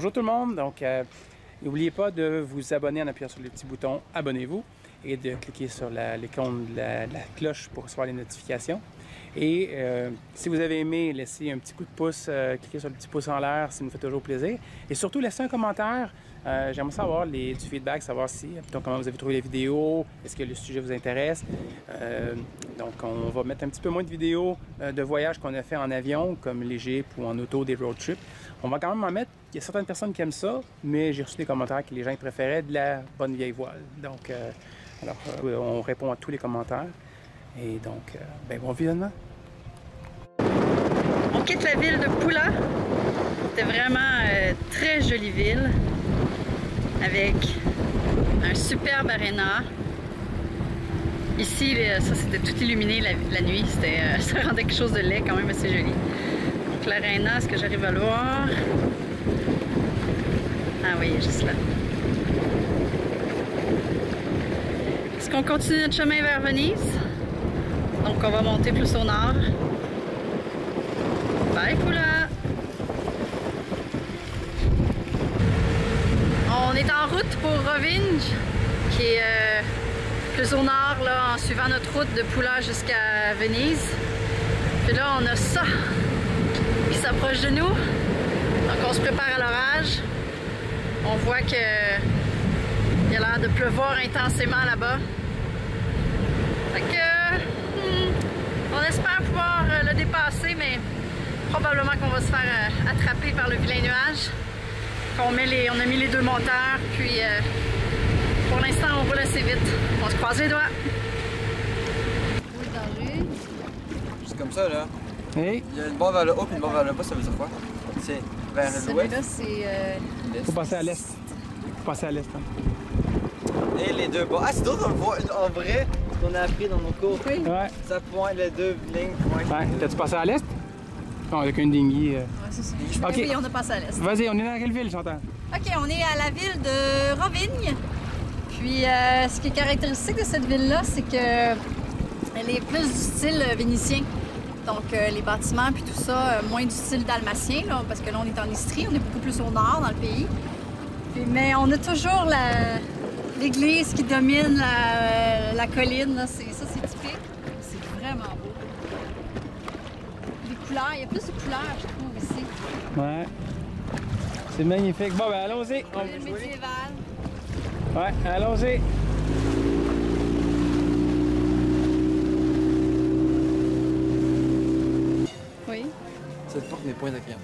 Bonjour tout le monde, donc n'oubliez pas de vous abonner en appuyant sur le petit bouton abonnez-vous et de cliquer sur l'icône de la cloche pour recevoir les notifications. Et si vous avez aimé, laissez un petit coup de pouce, cliquez sur le petit pouce en l'air, ça nous fait toujours plaisir. Et surtout, laissez un commentaire. J'aimerais savoir du feedback, savoir comment vous avez trouvé les vidéos, est-ce que le sujet vous intéresse. Donc, on va mettre un petit peu moins de vidéos de voyages qu'on a fait en avion, comme les Jeeps ou en auto, des road trips. On va quand même en mettre. Il y a certaines personnes qui aiment ça, mais j'ai reçu des commentaires que les gens préféraient de la bonne vieille voile. Donc, on répond à tous les commentaires. Et donc, bon visionnement. On quitte la ville de Pula. C'était vraiment très jolie ville avec un superbe aréna. Ici, ça c'était tout illuminé la nuit. Ça rendait quelque chose de laid quand même assez joli. Donc l'aréna, est-ce que j'arrive à le voir? Ah oui, juste là. Est-ce qu'on continue notre chemin vers Venise? Donc on va monter plus au nord. Bye Pula! On est en route pour Rovinj, qui est plus au nord, là, en suivant notre route de Pula jusqu'à Venise. Puis là, on a ça qui s'approche de nous. Donc on se prépare à l'orage. On voit qu'il y a l'air de pleuvoir intensément là-bas. Fait que, on espère pouvoir le dépasser, mais probablement qu'on va se faire attraper par le vilain nuage. On a mis les deux moteurs, puis pour l'instant on roule assez vite. On se croise les doigts. C'est comme ça là. Hey. Il y a une barre vers le haut et une barre vers le bas, ça veut dire quoi? C'est vers l'ouest. Celui-là c'est... Faut passer à l'est. Faut passer à l'est. Hein. Et les deux bas. Ah, c'est drôle qu'on le voit en vrai, qu'on a appris dans nos cours. Oui. Ouais. Ça pointe, les deux lignes pointent. Ouais. T'as-tu passé à l'est? Non, avec une dinghy. Ouais, c'est ça. Ok. Oui, on a passé à l'est. Vas-y, on est dans quelle ville, Chantal? Ok, on est à la ville de Rovinj. Puis ce qui est caractéristique de cette ville-là, c'est que elle est plus du style vénitien. Donc les bâtiments puis tout ça, moins du style dalmatien, là, parce que là on est en Istrie, on est beaucoup plus au nord dans le pays. Puis, mais on a toujours l'église qui domine la colline, là. Ça c'est typique. C'est vraiment beau. Les couleurs, il y a plus de couleurs je trouve ici. Ouais. C'est magnifique. Bon, ben allons-y. Le médiéval. Ouais, allons-y. Oui. Cette porte n'est point accueillante.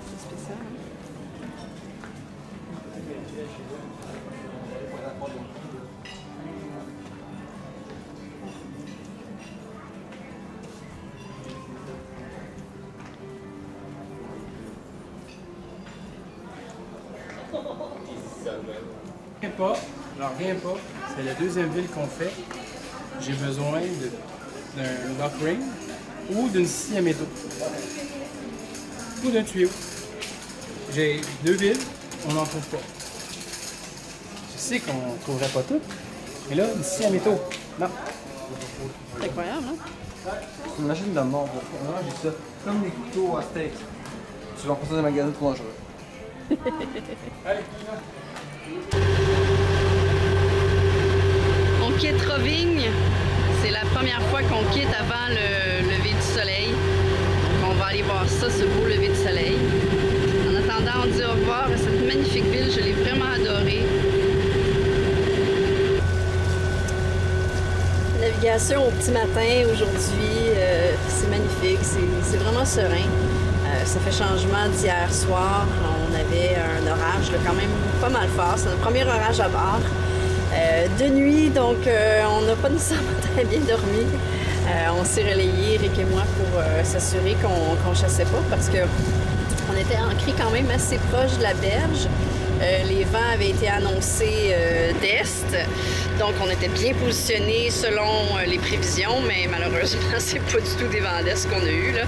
C'est spécial, hein? J'en reviens pas. C'est la deuxième ville qu'on fait. J'ai besoin d'un lock ring ou d'une scie à métaux ou d'un tuyau. J'ai deux villes, on n'en trouve pas. Je sais qu'on ne trouverait pas tout, mais là, une scie à métaux, non. C'est incroyable, hein? C'est une machine de mort. Moi, j'ai ça. Comme des couteaux à steak. Tu vas en passer dans un magasin trop dangereux. Allez, on quitte Rovinj. C'est la première fois qu'on quitte avant le lever du soleil. Donc on va aller voir ça, ce beau lever du soleil. En attendant, on dit au revoir à cette magnifique ville. Je l'ai vraiment adorée. Navigation au petit matin aujourd'hui. C'est magnifique. C'est vraiment serein. Ça fait changement d'hier soir. On avait un orage là, quand même pas mal fort. C'est notre premier orage à bord. De nuit, donc on n'a pas nécessairement très bien dormi. On s'est relayé, Rick et moi, pour s'assurer qu'on ne chassait pas parce qu'on était ancré quand même assez proche de la berge. Les vents avaient été annoncés d'est, donc on était bien positionnés selon les prévisions, mais malheureusement, c'est pas du tout des vents d'est qu'on a eu là.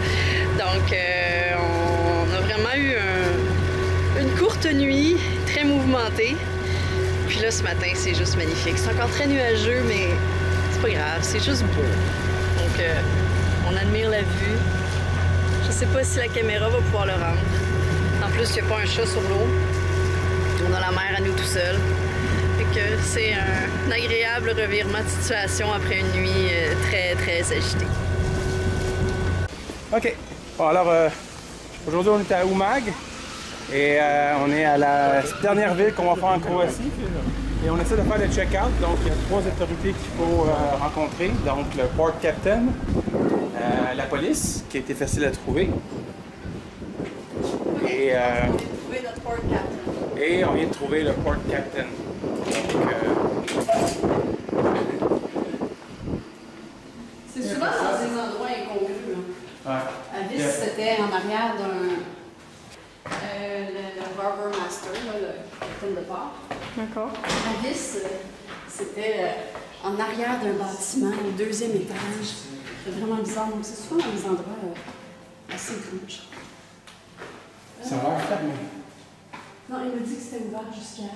Donc on a vraiment eu une courte nuit, très mouvementée. Puis là, ce matin, c'est juste magnifique. C'est encore très nuageux, mais c'est pas grave, c'est juste beau. Donc on admire la vue. Je sais pas si la caméra va pouvoir le rendre. plus, il n'y a pas un chat sur l'eau. On a la mer à nous tout seuls. Fait que c'est un agréable revirement de situation après une nuit très, très agitée. OK. Bon, alors, aujourd'hui, on est à Umag. Et on est à la dernière ville qu'on va faire en Croatie. Et on essaie de faire le check-out. Donc, il y a 3 autorités qu'il faut rencontrer. Donc, le port captain, la police, qui a été facile à trouver. Et on vient de trouver le port captain. C'est souvent dans des endroits incongrus. Ouais. À Vis, c'était en arrière d'un... le Harbor Master, là, le capitaine de port. D'accord. À Vis, c'était en arrière d'un bâtiment, au 2e étage. C'est vraiment bizarre. Donc, c'est souvent dans des endroits assez étranges. Ça va fermé. Non, il m'a dit que c'était ouvert jusqu'à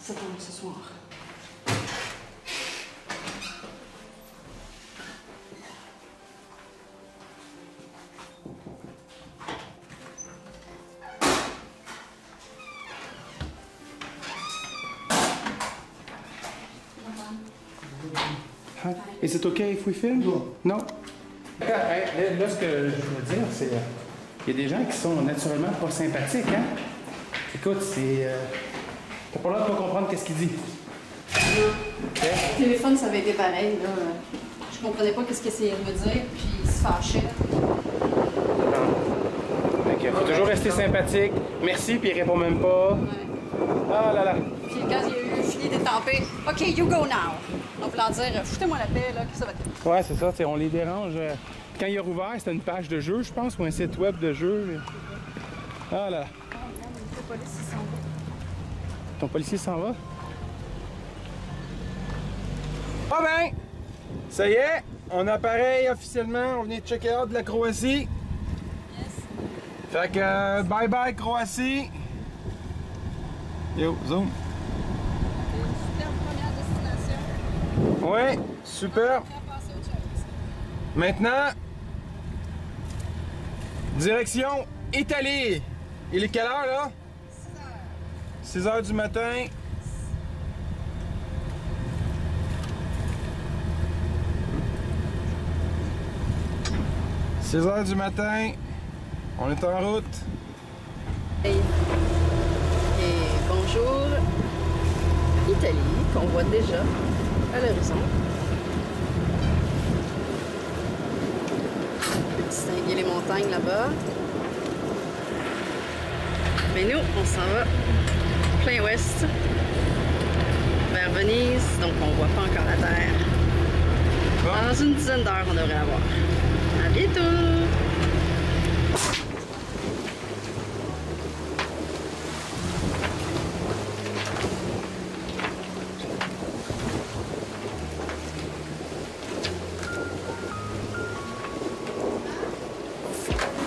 7 h ce soir. Is it okay if we film? Non. Là, ce que je veux dire, c'est qu'il y a des gens qui sont naturellement pas sympathiques, hein? Écoute, c'est... t'as pas l'air de pas comprendre qu'est-ce qu'il dit. Non. Okay. Le téléphone, ça avait été pareil, là. Je comprenais pas qu'est-ce qu'il essayait de me dire, puis il se fâchait. Il faut toujours rester sympathique. Merci, puis il répond même pas. Ouais. Ah là là. Puis quand il a eu fini d'étamper, OK, you go now. En voulant dire, foutez-moi la paix, là, que ça va être. Ouais, c'est ça, on les dérange. Quand il a rouvert, c'était une page de jeu, je pense, ou un site web de jeu. Ah là là. Le policier s'en va. Ton policier s'en va? Ah ben! Ça y est, on apparaît officiellement, on vient de checker out de la Croatie. Yes. Fait que bye bye Croatie. Yo, zoom. Super première destination. Ouais, super. Maintenant, direction Italie. Il est quelle heure là? 6 h du matin. « 6 h du matin, on est en route. » Et bonjour, Italie, qu'on voit déjà à l'horizon. On peut distinguer les montagnes là-bas. Mais nous, on s'en va plein ouest, vers Venise, donc on voit pas encore la terre. Dans une dizaine d'heures, on devrait la voir. À bientôt!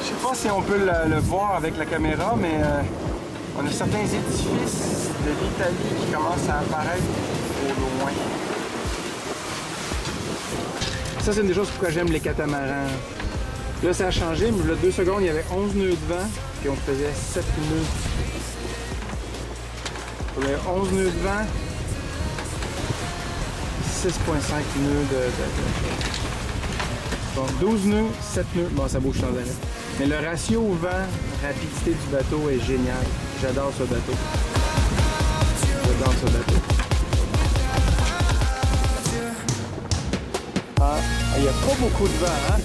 Je sais pas si on peut le voir avec la caméra, mais on a certains édifices de l'Italie qui commencent à apparaître au loin. Ça, c'est une des choses pourquoi j'aime les catamarans. Là, ça a changé, mais il y a 2 secondes, il y avait 11 nœuds de vent, puis on faisait 7 nœuds. Il y avait 11 nœuds de vent, 6,5 nœuds Donc 12 nœuds, 7 nœuds, bon, ça bouge sans arrêt. Mais le ratio au vent, rapidité du bateau est génial. J'adore ce bateau. J'adore ce bateau. Ah, il n'y a pas beaucoup de vent, hein?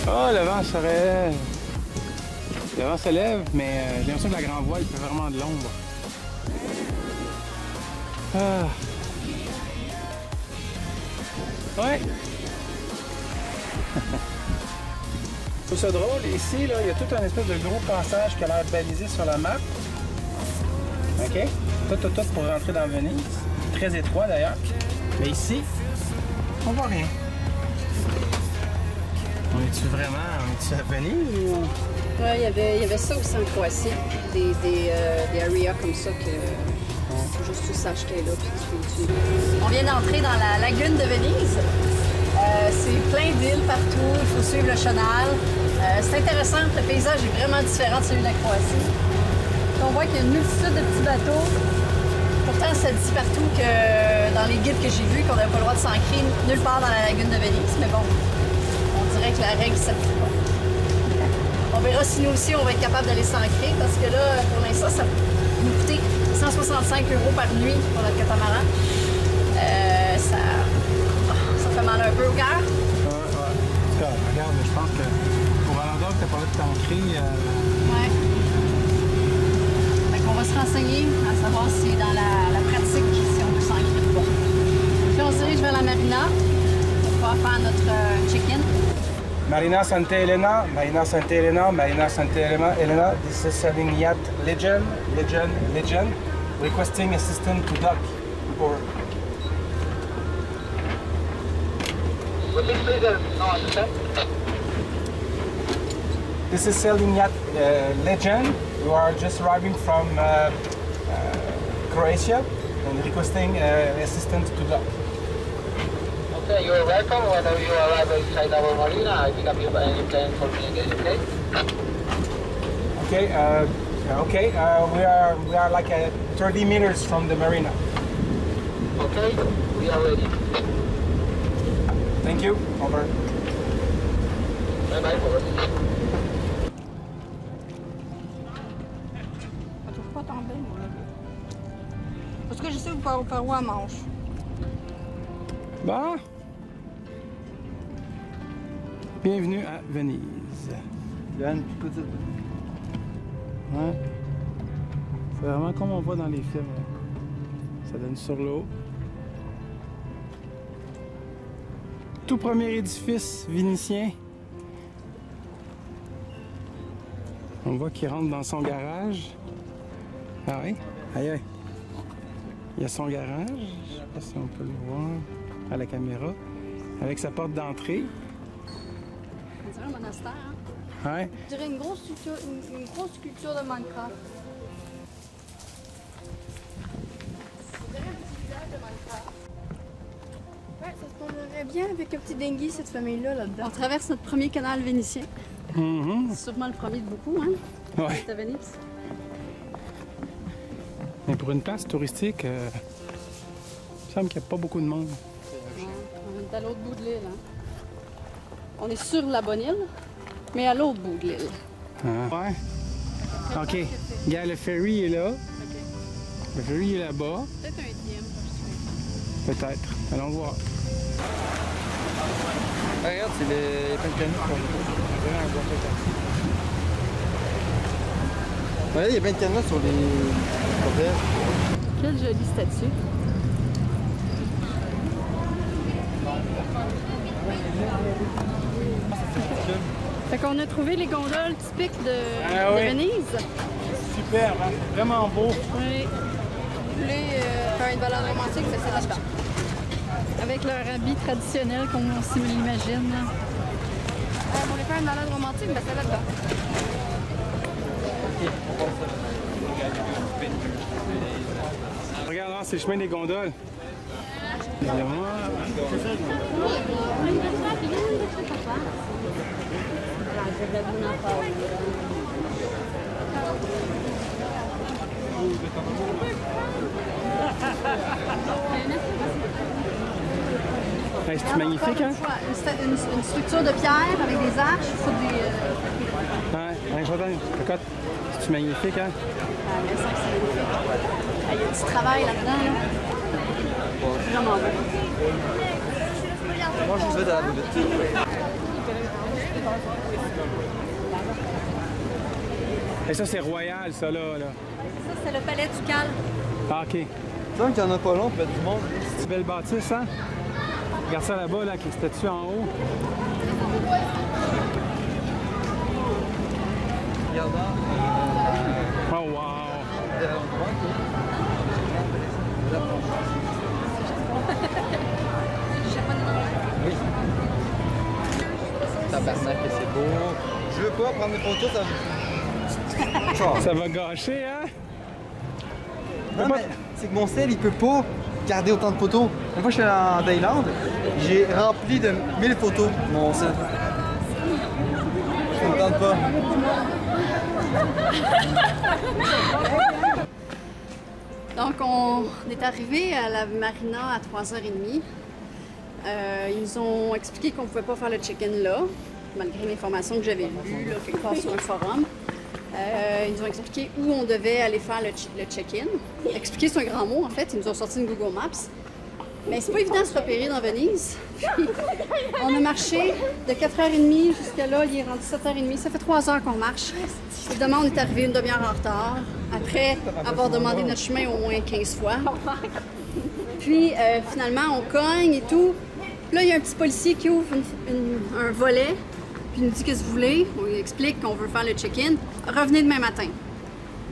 Ah, le vent serait... Le vent se lève, mais j'ai l'impression que la grande voile fait vraiment de l'ombre. Ah. Ouais. Je trouve ça drôle. Ici, là, il y a tout un espèce de gros passage qui a l'air balisé sur la map. OK? Tout pour rentrer dans Venise. Très étroit d'ailleurs. Mais ici, on voit rien. On est-tu à Venise ou... Ouais, il y avait ça aussi en Croatie. Des areas comme ça que... Faut juste que tu saches qu'elle est là puis tu peux utiliser. On vient d'entrer dans la lagune de Venise. C'est plein d'îles partout, il faut suivre le chenal. C'est intéressant, le paysage est vraiment différent de celui de la Croatie. On voit qu'il y a une multitude de petits bateaux. Pourtant, ça dit partout que dans les guides que j'ai vus qu'on n'avait pas le droit de s'ancrer nulle part dans la lagune de Venise. Mais bon, on dirait que la règle ne s'applique pas. On verra si nous aussi on va être capable d'aller s'ancrer parce que là, pour l'instant, ça va nous coûter 165 € par nuit pour notre catamaran. Ça fait mal un peu au cœur. Ouais. Regarde, je pense que pour un endroit que tu n'as pas le droit de t'ancrer. Ouais. Fait qu'on va se renseigner à savoir si dans la pratique, si on peut s'ancrer ou pas. Puis on se dirige vers la marina pour pouvoir faire notre check-in. Marina Santa Elena, Marina Santa Elena, Marina Santa Elena. This is sailing yacht Legend. Requesting assistance to dock. Or this is sailing yacht Legend. You are just arriving from Croatia and requesting assistance to dock. Okay, you're welcome. Whenever you arrive inside our marina, I pick up you by any plane for me again, okay? Okay. We are like 30 meters from the marina. Okay, we are ready. Thank you. Over. Bye bye. Over. Je trouve pas tomber, moi. Parce que je sais par où elle mange. Bon. Bienvenue à Venise. Il y a une petite. Ouais. C'est vraiment comme on voit dans les films. Là. Ça donne sur l'eau. Tout premier édifice vénitien. On voit qu'il rentre dans son garage. Ah oui? Aïe aïe. Il y a son garage. Je sais pas si on peut le voir à la caméra. Avec sa porte d'entrée. On dirait un monastère, hein? Ouais. Je dirais une grosse sculpture de Minecraft. On dirait un petit village de Minecraft. Ouais, ça se prendrait bien avec un petit dinghy, cette famille-là, là-dedans. On traverse notre premier canal vénitien. Mm-hmm. C'est sûrement le premier de beaucoup, hein? Ouais. C'est à Venise. Mais pour une place touristique, il me semble qu'il n'y a pas beaucoup de monde. Ouais, on est à l'autre bout de l'île, hein? On est sur la bonne île, mais à l'autre bout de l'île. Ah. Ouais. OK. Regarde, le ferry est là. OK. Le ferry est là-bas. Peut-être un diem. Peut-être. Allons voir. Ah, regarde, c'est les Pencanos. Ouais, il y a plein de cadenas sur les hôtels. Quelle jolie statue. Fait qu'on a trouvé les gondoles typiques de Venise. Super, hein? Vraiment beau. Oui. Vous voulez faire une balade romantique, mais c'est là-dedans. Avec leur habit traditionnel, comme on s'imagine. On voulait faire une balade romantique, mais c'est là-dedans. Regarde, là, c'est le chemin des gondoles. Hey, c'est magnifique, hein? Une structure de pierre avec des arches, il faut des... Ouais, cocotte. C'est magnifique, hein? Ah, mais ça, c'est magnifique. Ah, il y a du travail là-dedans, là. Vraiment beau. Moi, je vous souhaite à la bobette. Et ça, c'est royal, ça, là. Ça, c'est le palais du Cal. Ah, OK. Tant qu'il y en a pas long, peut être du monde. C'est une belle bâtisse, hein? Regarde ça là-bas, là, avec les statues en haut. Regardant. Oh, wow! Oui. Tabarnak, que c'est beau. Je veux pas prendre des photos, ça Ça va gâcher, hein? Non, mais c'est que mon sel, il peut pas garder autant de photos. Une fois que je suis en Thaïlande, j'ai rempli de 1000 photos mon site. Ça me tente pas. Donc, on est arrivé à la marina à 3h30. Ils nous ont expliqué qu'on ne pouvait pas faire le check-in là, malgré l'information que j'avais vue là, quelque part sur un forum. Ils nous ont expliqué où on devait aller faire le check-in. Expliquer, c'est un grand mot, en fait. Ils nous ont sorti une Google Maps. Mais c'est pas évident de se repérer dans Venise. Puis, on a marché de 4h30 jusqu'à là, il est rendu 7h30. Ça fait 3 heures qu'on marche. Évidemment, on est arrivé une demi-heure en retard, après avoir demandé notre chemin au moins 15 fois. Puis, finalement, on cogne et tout. Là, il y a un petit policier qui ouvre un volet, puis il nous dit qu'est-ce que vous voulez. On lui explique qu'on veut faire le check-in. Revenez demain matin.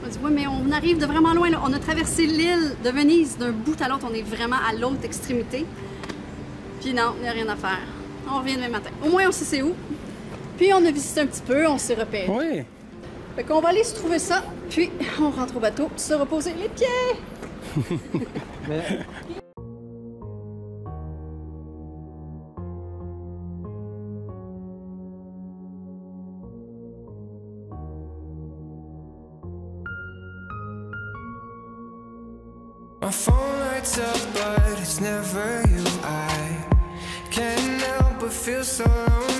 On dit, oui, mais on arrive de vraiment loin. Là. On a traversé l'île de Venise d'un bout à l'autre. On est vraiment à l'autre extrémité. Puis non, il n'y a rien à faire. On revient demain matin. Au moins, on sait c'est où. Puis on a visité un petit peu, on s'est repéré. Oui. Fait qu'on va aller se trouver ça, puis on rentre au bateau, se reposer les pieds. Mais... My phone lights up, but it's never you. I can't help but feel so lonely.